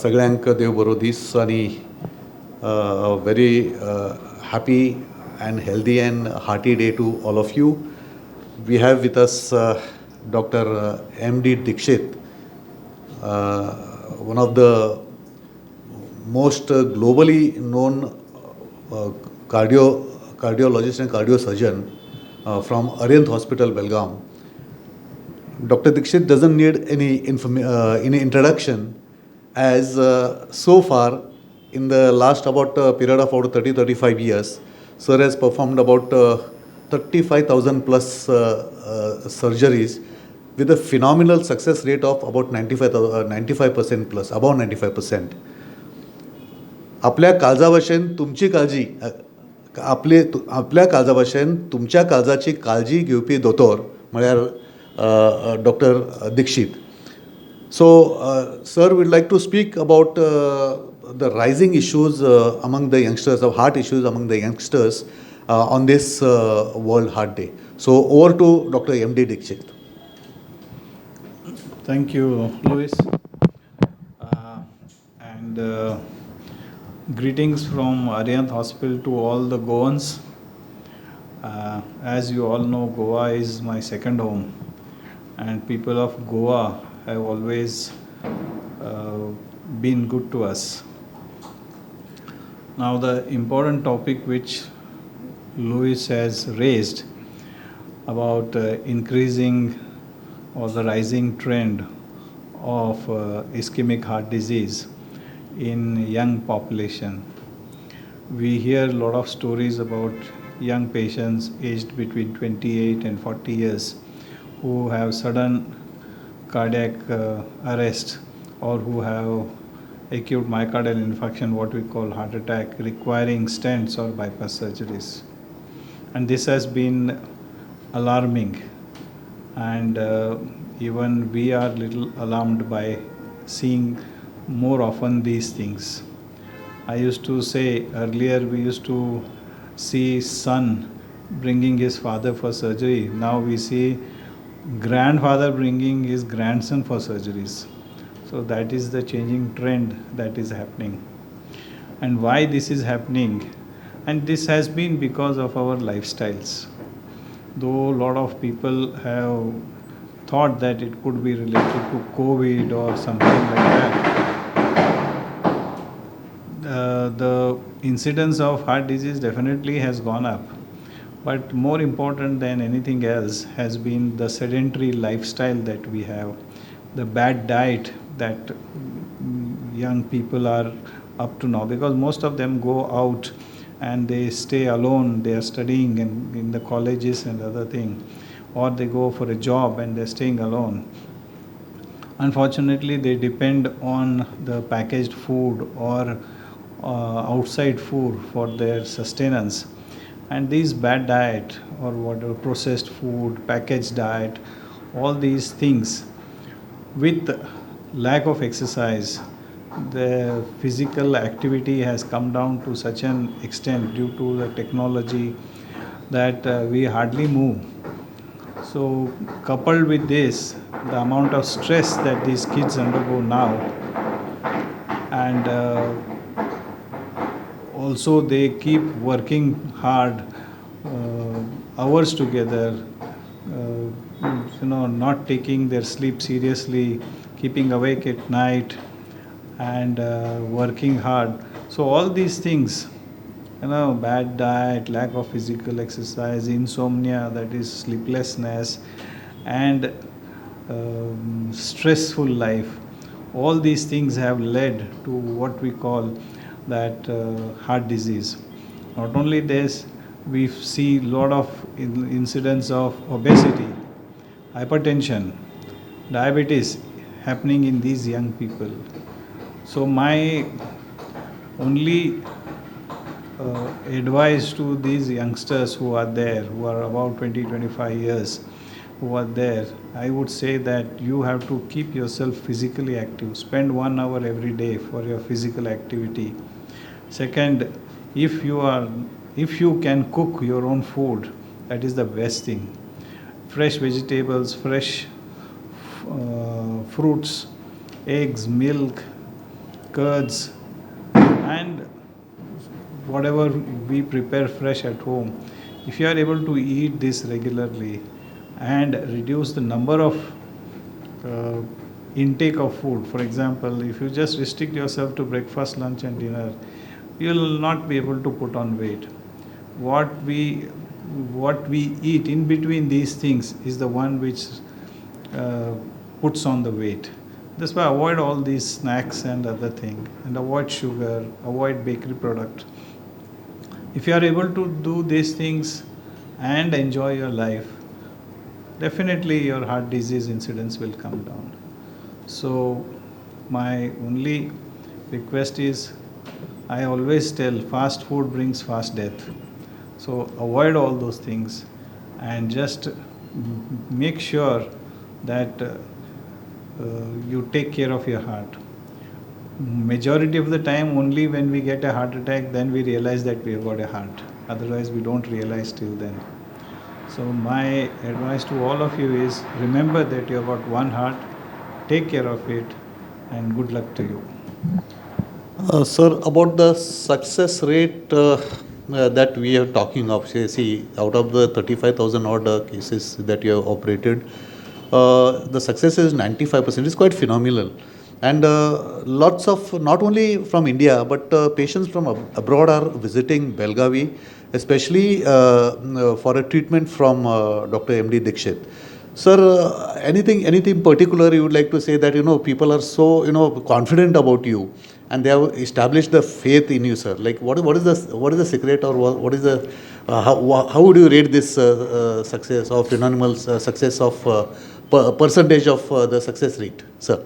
सगळ्यांक देव बरो दीस आनी very happy and healthy and hearty day to all of you. We have with us Dr. M.D. Dixit, one of the most globally known cardiologist and cardiosurgeon from Arihant Hospital, Belgaum. Dr. Dixit doesn't need any introduction, as so far in the last about period of about 30-35 years, sir has performed about 35,000 plus surgeries with a phenomenal success rate of about 95% plus, about 95%. आपल्या काळजा भाशेन तुमची काळजी, आपल्या काळजा भाशेन तुमच्या काळजाची काळजी घेवपी दोतोर म्हळ्यार Dr. Dixit. So, sir would like to speak about the rising issues among the youngsters, of heart issues among the youngsters on this World Heart Day. So, over to Dr. M.D. Dixit. Thank you, Louis. And greetings from Arihant Hospital to all the Goans. As you all know, Goa is my second home. And people of Goa have always been good to us. Now the important topic which Louis has raised about increasing or the rising trend of ischemic heart disease in young population. We hear a lot of stories about young patients aged between 28 and 40 years who have sudden cardiac arrest, or who have acute myocardial infarction, what we call heart attack, requiring stents or bypass surgeries. And this has been alarming, and even we are little alarmed by seeing more often these things. I used to say earlier, we used to see son bringing his father for surgery. Now we see grandfather bringing his grandson for surgeries. So that is the changing trend that is happening. And why this is happening? And this has been because of our lifestyles. Though a lot of people have thought that it could be related to COVID or something like that, the incidence of heart disease definitely has gone up. But more important than anything else has been the sedentary lifestyle that we have, the bad diet that young people are up to now, because most of them go out and they stay alone, they are studying in the colleges and other thing, or they go for a job and they're staying alone. Unfortunately, they depend on the packaged food or outside food for their sustenance. And these bad diet or whatever, processed food, packaged diet, all these things, with lack of exercise, the physical activity has come down to such an extent due to the technology that we hardly move. So coupled with this, the amount of stress that these kids undergo now, and also they keep working hard, hours together, not taking their sleep seriously, keeping awake at night, and working hard. So all these things, bad diet, lack of physical exercise, insomnia, that is sleeplessness, and stressful life, all these things have led to what we call that heart disease. Not only this, we see a lot of incidents of obesity, hypertension, diabetes happening in these young people. So my only advice to these youngsters who are there, who are about 20-25 years, who are there, I would say that you have to keep yourself physically active. Spend 1 hour every day for your physical activity. Second, if you can cook your own food, that is the best thing. Fresh vegetables, fresh fruits, eggs, milk, curds, and whatever we prepare fresh at home, if you are able to eat this regularly and reduce the number of uh, intake of food. For example, if you just restrict yourself to breakfast, lunch, and dinner, you will not be able to put on weight. What we what we eat in between these things is the one which uh, puts on the weight. That's why avoid all these snacks and other thing, and avoid sugar, avoid bakery product. If you are able to do these things and enjoy your life, definitely your heart disease incidence will come down. So my only request is, I always tell, fast food brings fast death. So avoid all those things and just make sure that you take care of your heart. Majority of the time, only when we get a heart attack, then we realize that we have got a heart. Otherwise, we don't realize till then. So my advice to all of you is, remember that you have got one heart, take care of it, and good luck to you. Sir, about the success rate that we are talking of, see, out of the 35,000 odd cases that you have operated, the success is 95%. It's quite phenomenal. And lots of, not only from India, but patients from abroad are visiting Belgavi, especially for a treatment from Dr. M.D. Dikshit. Sir, anything particular you would like to say that, people are so, confident about you and they have established the faith in you, sir? Like, what is the secret, or what is the, how would you rate this success of phenomenal success of percentage of the success rate, sir?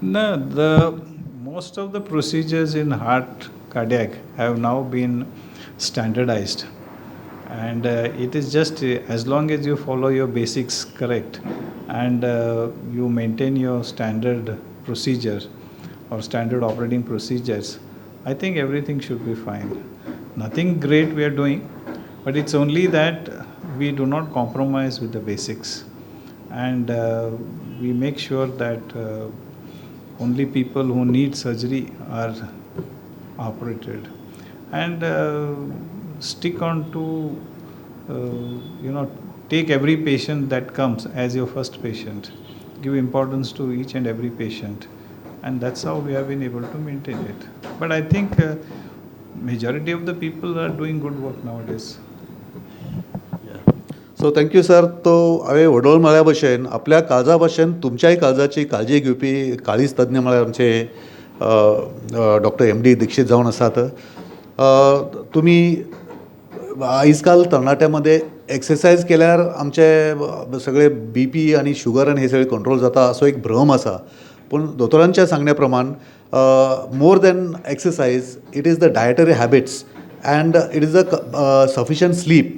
No, the most of the procedures in heart cardiac have now been standardized, and it is just as long as you follow your basics correct and you maintain your standard procedure or standard operating procedures, I think everything should be fine. Nothing great we are doing, but it's only that we do not compromise with the basics, and we make sure that only people who need surgery are operated, and stick on to take every patient that comes as your first patient, give importance to each and every patient, and that's how we have been able to maintain it. But I think majority of the people are doing good work nowadays. So thank you sir. तो हांवें वडोळ म्हळ्या भशेन आपल्या काळजा भशेन तुमच्याय काळजाची काळजी घेवपी काळीज तज्ञ म्हळ्यार आमचे डॉक्टर M.D. दीक्षित जावन आसात. तुमी आयज काल तरणाट्यामध्ये एक्सरसायज केल्यार आमचे सगळे BP आनी शुगर आनी हे सगळे कंट्रोल जाता असो एक भ्रम आसा. पूण दोतोरांच्या सांगण्या प्रमाण more than exercise, it is the dietary habits and it is a sufficient sleep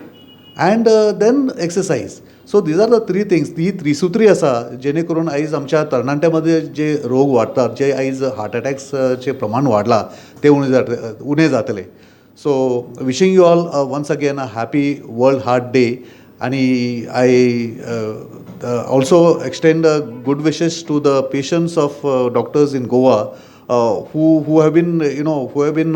and then exercise. So these are the three things. ती त्रिसूत्री आसा जेणे करून आयज आमच्या तरणाट्यामध्ये जे रोग वाडटात, जे आयज हार्ट अटॅक्सचे प्रमाण वाडलां ते उणे जातले. So wishing you all once again a happy world heart day. आणि I also extend good wishes to the patients of doctors in Goa who have been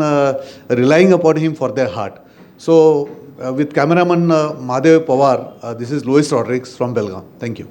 relying upon him for their heart. So with cameraman Mahadev Pawar, this is Louis Rodriguez from Belgaum. Thank you.